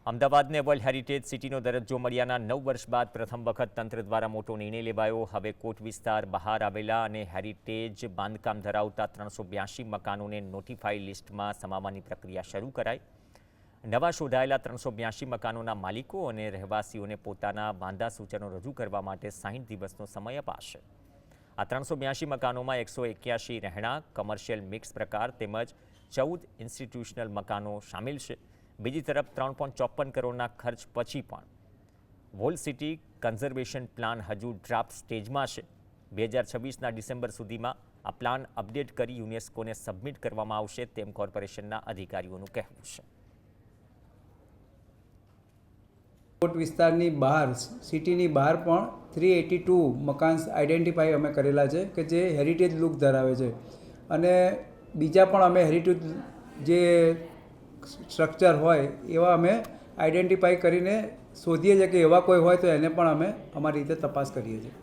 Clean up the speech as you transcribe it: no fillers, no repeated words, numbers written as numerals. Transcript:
અમદાવાદને world heritage સિટીનો દરજ્જો મળ્યાના 9 વર્ષ બાદ પ્રથમ વખત તંત્ર દ્વારા મોટો નિર્ણય લેવાયો। હવે કોટ વિસ્તાર બહાર આવેલા અને હેરિટેજ બાંધકામ ધરાવતા 382 મકાનોને નોટિફાઈડ લિસ્ટમાં સમાવવાની પ્રક્રિયા શરૂ કરાઈ। નવા શોધાયેલા 382 મકાનોના માલિકો અને રહેવાસીઓને પોતાના વાંધા સૂચનો રજૂ કરવા માટે 60 દિવસનો સમય અપાશે। આ 382 મકાનોમાં 181 રહેણાંક, કમર્શિયલ મિક્સ પ્રકાર તેમજ 14 ઇન્સ્ટિટ્યુશનલ મકાનો શામેલ છે। બીજી તરફ 3.54 કરોડના ખર્ચ પછી પણ વોલ સિટી કન્ઝર્વેશન પ્લાન હજુ ડ્રાફ્ટ સ્ટેજમાં છે। 2026ના ડિસેમ્બર સુધીમાં આ પ્લાન અપડેટ કરી યુનેસ્કોને સબમિટ કરવામાં આવશે તેમ કોર્પોરેશનના અધિકારીઓનું કહેવું છે। કોટ વિસ્તારની બહાર સિટીની બહાર પણ 382 મકાન આઈડેન્ટિફાઈ અમે કરેલા છે કે જે હેરિટેજ લુક ધરાવે છે અને બીજા પણ અમે હેરિટેજ જે સ્ટ્રક્ચર હોય એવા અમે આઈડેન્ટિફાઈ કરીને શોધીએ છીએ કે એવા કોઈ હોય તો એને પણ અમે અમારી રીતે તપાસ કરીએ છીએ।